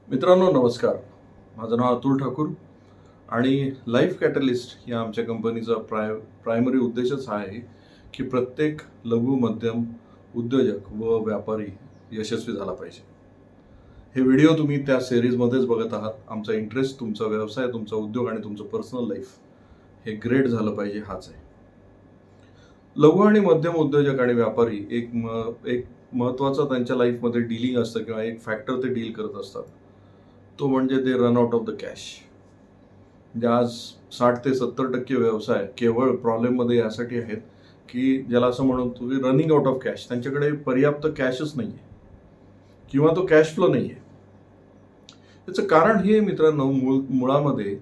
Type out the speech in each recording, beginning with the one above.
मित्रांनो नमस्कार. माझं नाव अतुल ठाकूर आणि लाईफ कॅटलिस्ट या आमच्या कंपनीचा प्रायमरी उद्देशच हा आहे की प्रत्येक लघु मध्यम उद्योजक व व्यापारी यशस्वी झाला पाहिजे. हे व्हिडिओ तुम्ही त्या सिरीजमध्येच बघत आहात. आमचा इंटरेस्ट तुमचा व्यवसाय, तुमचा उद्योग आणि तुमचं पर्सनल लाईफ हे ग्रेट झालं पाहिजे हाच आहे. लघु आणि मध्यम उद्योजक आणि व्यापारी एक महत्त्वाचा त्यांच्या लाईफमध्ये डीलिंग असतं किंवा एक फॅक्टर ते डील करत असतात. तो म्हणजे ते run out of the cash. म्हणजे आज 60 ते 70% व्यवसाय केवळ प्रॉब्लेममध्ये यासाठी आहेत की ज्याला असं म्हणून तुम्ही रनिंग आउट ऑफ कॅश, त्यांच्याकडे पर्याप्त कॅशच नाही आहे किंवा तो कॅश फ्लो नाही आहे. त्याचं कारण हे मित्रांनो मुळामध्ये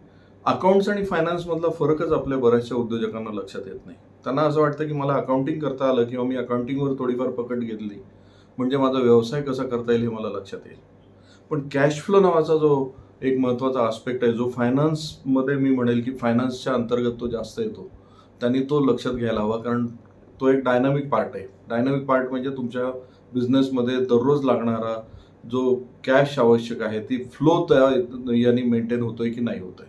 अकाउंट्स आणि फायनान्समधला फरकच आपल्या बऱ्याचशा उद्योजकांना लक्षात येत नाही. त्यांना असं वाटतं की मला अकाउंटिंग करता आलं किंवा मी अकाउंटिंगवर थोडीफार पकड घेतली म्हणजे माझा व्यवसाय कसा करता येईल हे मला लक्षात येईल. पण कॅश फ्लो नावाचा जो एक महत्त्वाचा आस्पेक्ट आहे, जो फायनान्समध्ये मी म्हणेल की फायनान्सच्या अंतर्गत तो जास्त येतो, त्यांनी तो लक्षात घ्यायला हवा. कारण तो एक डायनामिक पार्ट आहे. डायनामिक पार्ट म्हणजे तुमच्या बिझनेसमध्ये दररोज लागणारा जो कॅश आवश्यक आहे ती फ्लो त्या यांनी मेंटेन होतोय की नाही होतोय.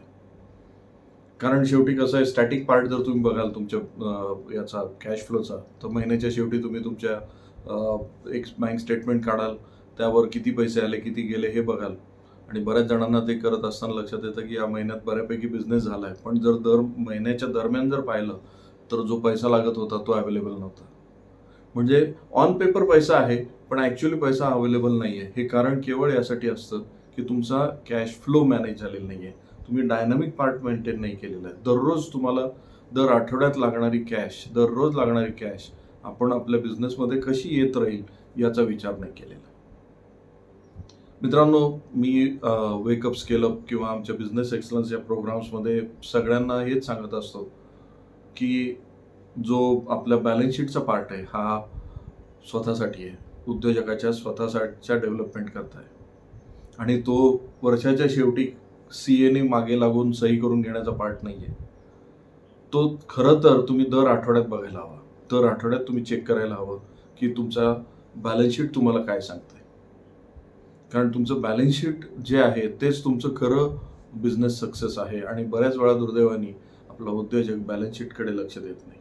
कारण शेवटी कसं आहे, स्टॅटिक पार्ट जर तुम्ही बघाल तुमच्या याचा कॅश फ्लोचा, तर महिन्याच्या शेवटी तुम्ही तुमच्या एक बँक स्टेटमेंट काढाल, त्यावर किती पैसे आले किती गेले हे बघाल. आणि बऱ्याच जणांना ते करत असताना लक्षात येतं की या महिन्यात बऱ्यापैकी बिझनेस झाला आहे, पण जर दर महिन्याच्या दरम्यान जर पाहिलं तर जो पैसा लागत होता तो अवेलेबल नव्हता. म्हणजे ऑन पेपर पैसा आहे पण ॲक्च्युली पैसा अवेलेबल नाही आहे. हे कारण केवळ यासाठी असतं की तुमचा कॅश फ्लो मॅनेज झालेला नाही आहे. तुम्ही डायनामिक पार्ट मेंटेन नाही केलेला आहे. दररोज तुम्हाला दर आठवड्यात लागणारी कॅश, दररोज लागणारी कॅश आपण आपल्या बिझनेसमध्ये कशी येत राहील याचा विचार नाही केलेला. मित्रांनो, मी वेकअप स्केलअप किंवा आमच्या बिझनेस एक्सलन्स या प्रोग्राम्समध्ये सगळ्यांना हेच सांगत असतो की जो आपल्या बॅलन्स शीटचा पार्ट आहे हा स्वतःसाठी आहे, उद्योजकाच्या स्वतःच्या डेव्हलपमेंट करता आहे. आणि तो वर्षाच्या शेवटी CAने मागे लागून सही करून घेण्याचा पार्ट नाही आहे. तो खरं तर तुम्ही दर आठवड्यात बघायला हवा. दर आठवड्यात तुम्ही चेक करायला हवं की तुमचा बॅलन्स शीट तुम्हाला काय सांगतंय. कारण तुमचं बॅलन्स शीट जे आहे तेच तुमचं खरं बिझनेस सक्सेस आहे. आणि बऱ्याच वेळा दुर्दैवाने आपला उद्योजक बॅलन्स शीटकडे लक्ष देत नाही.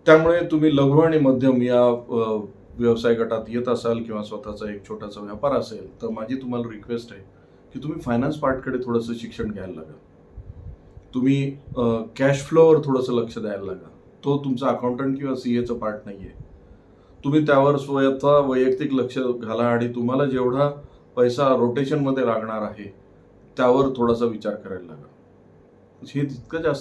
त्यामुळे तुम्ही लघु आणि मध्यम या व्यवसाय गटात येत असाल किंवा स्वतःचा एक छोटासा व्यापार असेल तर माझी तुम्हाला रिक्वेस्ट आहे की तुम्ही फायनान्स पार्टकडे थोडंसं शिक्षण घ्यायला लागा. तुम्ही कॅश फ्लोवर थोडंसं लक्ष द्यायला लागा. तो तुमचा अकाउंटंट किंवा CAचा पार्ट नाही आहे. तुम्ही त्यावर स्वतः वैयक्तिक लक्ष घाला आणि तुम्हाला जेवढा पैसा रोटेशनमध्ये लागणार आहे त्यावर थोडासा विचार करायला लागा. हे तितकं जास्त